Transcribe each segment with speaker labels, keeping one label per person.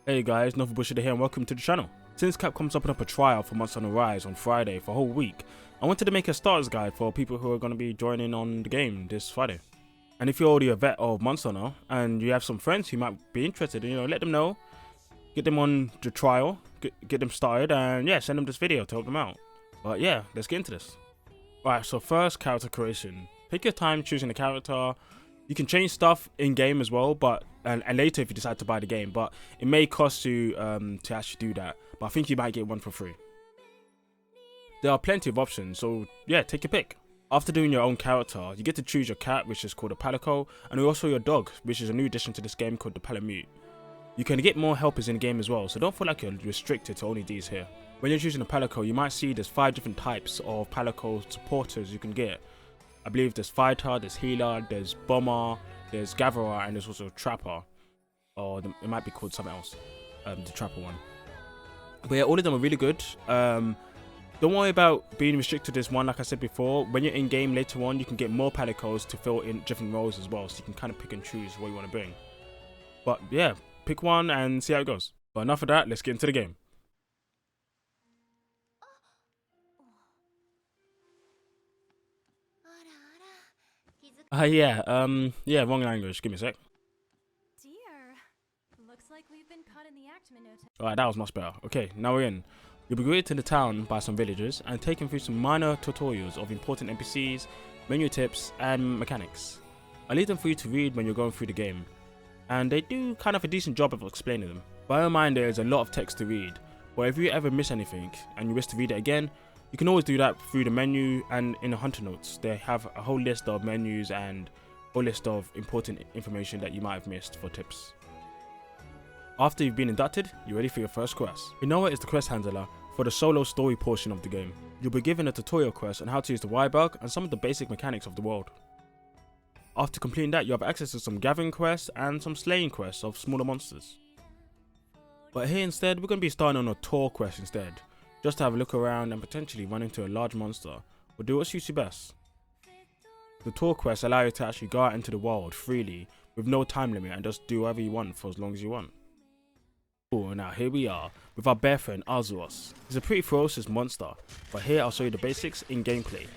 Speaker 1: Hey guys, Novel Busher here and welcome to the channel. Since Capcom's opened up a trial for Monster Hunter Rise on Friday for a whole week, I wanted to make a starter's guide for people who are going to be joining on the game this Friday. And if you're already a vet of Monster Hunter and you have some friends who might be interested, let them know, get them on the trial, get them started, and yeah, send them this video to help them out. But yeah, let's get into this. Right, so first, character creation. Take your time choosing a character. You can change stuff in game as well, but and later if you decide to buy the game, but it may cost you to actually do that. But I think you might get one for free. There are plenty of options, so yeah, take your pick. After doing your own character, you get to choose your cat, which is called a Palico, and also your dog, which is a new addition to this game called the Palamute. You can get more helpers in the game as well, so don't feel like you're restricted to only these here. When you're choosing a Palico, you might see there's 5 different types of Palico supporters you can get. I believe there's Fighter, there's Healer, there's Bomber, there's Gatherer, and there's also Trapper. Or it might be called something else, the Trapper one. But yeah, all of them are really good. Don't worry about being restricted to this one, like I said before. When you're in game later on, you can get more Palicos to fill in different roles as well, so you can kind of pick and choose what you want to bring. But yeah, pick one and see how it goes. But enough of that, let's get into the game. Yeah, wrong language. Give me a sec.
Speaker 2: Dear, looks like we've been caught in the act, Montage.
Speaker 1: Alright, that was much better. Okay, now we're in. You'll be greeted in the town by some villagers and taken through some minor tutorials of important NPCs, menu tips, and mechanics. I leave them for you to read when you're going through the game, and they do kind of a decent job of explaining them. Bear in mind there is a lot of text to read, but if you ever miss anything and you wish to read it again, you can always do that through the menu, and in the Hunter Notes they have a whole list of menus and a whole list of important information that you might have missed for tips. After you've been inducted, you're ready for your first quest. Inoa is the quest handler for the solo story portion of the game. You'll be given a tutorial quest on how to use the Y-Bug and some of the basic mechanics of the world. After completing that, you have access to some gathering quests and some slaying quests of smaller monsters. But here instead, we're going to be starting on a tour quest instead, just to have a look around and potentially run into a large monster, or do what suits you best. The tour quests allow you to actually go out into the world freely, with no time limit, and just do whatever you want for as long as you want. Now here we are, with our bear friend Arzuros. He's a pretty ferocious monster, but here I'll show you the basics in gameplay.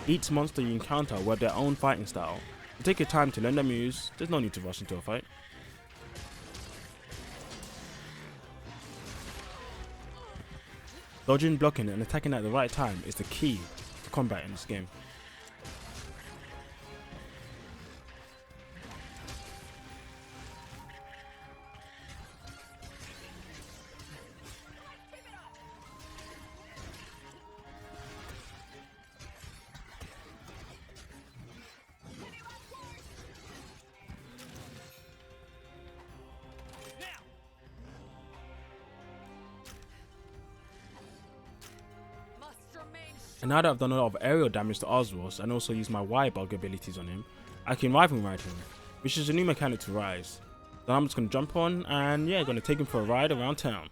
Speaker 1: Each monster you encounter will have their own fighting style. You take your time to learn their moves, there's no need to rush into a fight. Dodging, blocking and attacking at the right time is the key to combat in this game. And now that I've done a lot of aerial damage to Arzuros and also used my Y-Bug abilities on him, I can rival ride him, which is a new mechanic to Rise. Then I'm just going to jump on and yeah, going to take him for a ride around town.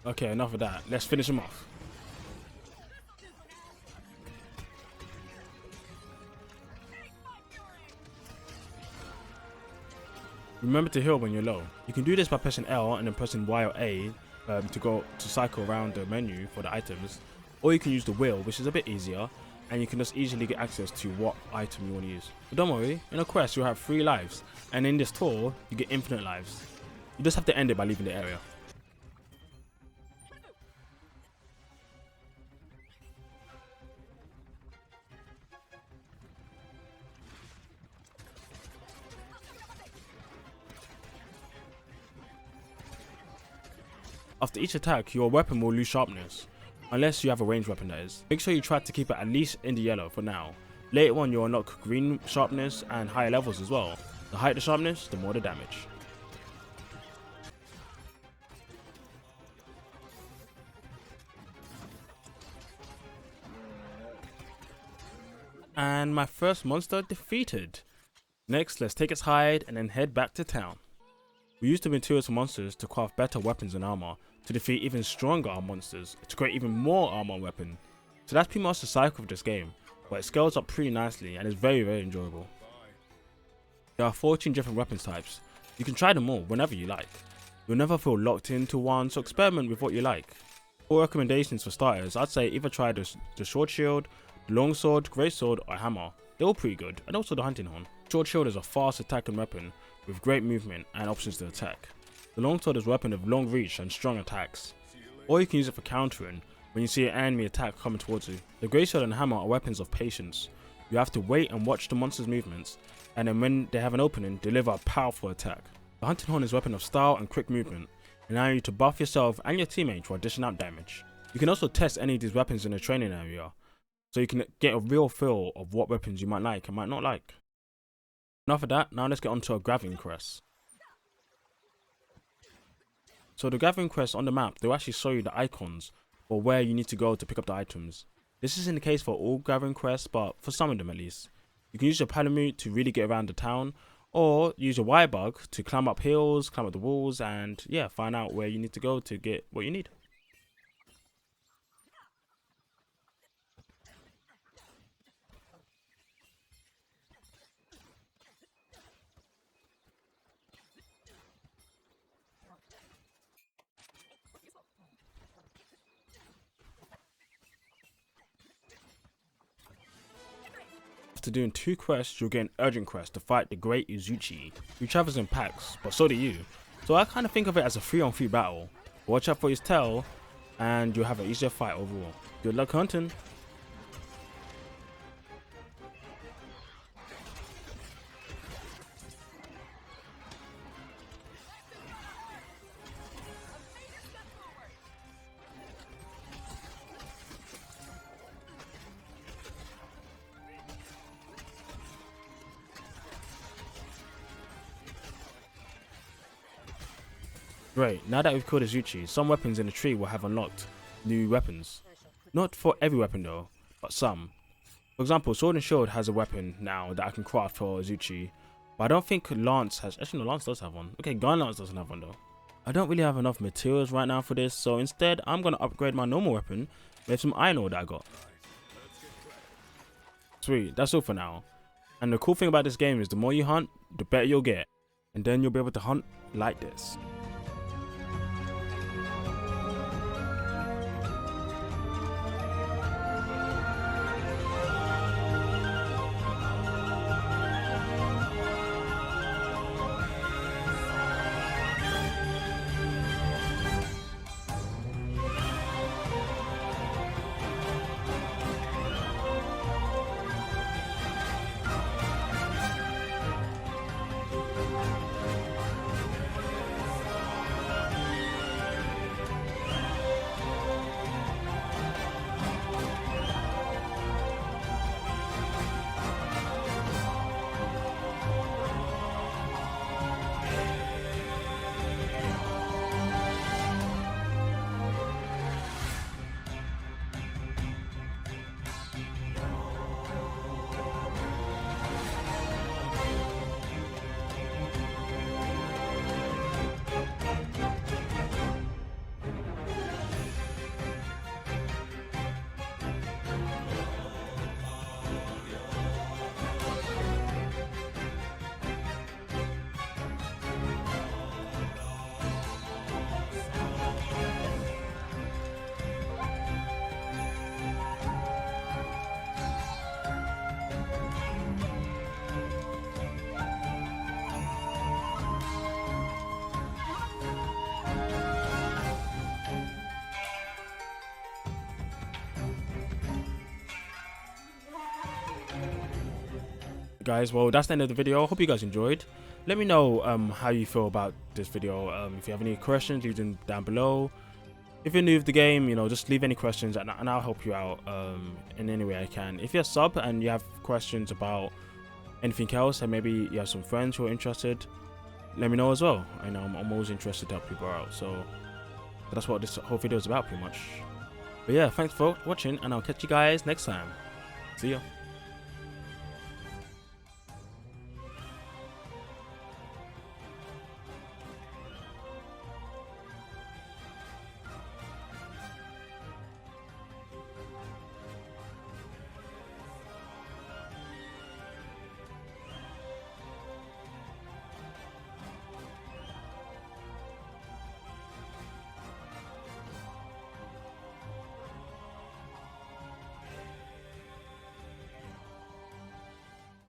Speaker 1: Okay, enough of that. Let's finish him off. Remember to heal when you're low. You can do this by pressing L and then pressing Y or A to cycle around the menu for the items, or you can use the wheel, which is a bit easier, and you can just easily get access to what item you want to use. But don't worry, in a quest you'll have 3 lives, and in this tour you get infinite lives. You just have to end it by leaving the area. After each attack, your weapon will lose sharpness, unless you have a ranged weapon that is. Make sure you try to keep it at least in the yellow for now. Later on you'll unlock green sharpness and higher levels as well. The higher the sharpness, the more the damage. and my first monster defeated. Next, let's take its hide and then head back to town. We used the materials for monsters to craft better weapons and armor, to defeat even stronger monsters, to create even more armor and weapon. So that's pretty much the cycle of this game, but it scales up pretty nicely and is very enjoyable. There are 14 different weapons types. You can try them all whenever you like. You'll never feel locked into one, so experiment with what you like. 4 recommendations for starters, I'd say either try the short shield, the long sword, great sword or hammer. They're all pretty good, and also the hunting horn. Short shield is a fast attacking weapon with great movement and options to attack. The long sword is a weapon with long reach and strong attacks, or you can use it for countering when you see an enemy attack coming towards you. The great sword and hammer are weapons of patience. You have to wait and watch the monster's movements, and then when they have an opening, deliver a powerful attack. The hunting horn is a weapon of style and quick movement, allowing you to buff yourself and your teammates while dishing out damage. You can also test any of these weapons in the training area, so you can get a real feel of what weapons you might like and might not like. Enough of that, now let's get on to a gathering quest. So the gathering quests on the map, they'll actually show you the icons for where you need to go to pick up the items. This isn't the case for all gathering quests, but for some of them at least. You can use your palamute to really get around the town, or use your wire bug to climb up hills, climb up the walls, and yeah, find out where you need to go to get what you need. After doing 2 quests, you'll get an urgent quest to fight the Great Izuchi, who travels in packs, but so do you. So I kind of think of it as a 3-on-3 battle. Watch out for his tail, and you'll have an easier fight overall. Good luck hunting! Great, now that we've killed Izuchi, some weapons in the tree will have unlocked new weapons. Not for every weapon though, but some. For example, Sword and Shield has a weapon now that I can craft for Izuchi, but I don't think Lance has. Actually no, Lance does have one. Okay, Gun Lance doesn't have one though. I don't really have enough materials right now for this, so instead I'm going to upgrade my normal weapon with some iron ore that I got. Sweet, that's all for now. And the cool thing about this game is the more you hunt, the better you'll get. And then you'll be able to hunt like this. Guys, well, that's the end of the video. Hope you guys enjoyed. Let me know how you feel about this video. If you have any questions, leave them down below. If you're new to the game, you know, just leave any questions and I'll help you out in any way I can. If you're a sub and you have questions about anything else and maybe you have some friends who are interested, let me know as well. I know I'm always interested to help people out, so that's what this whole video is about pretty much. But yeah, thanks for watching and I'll catch you guys next time. See ya.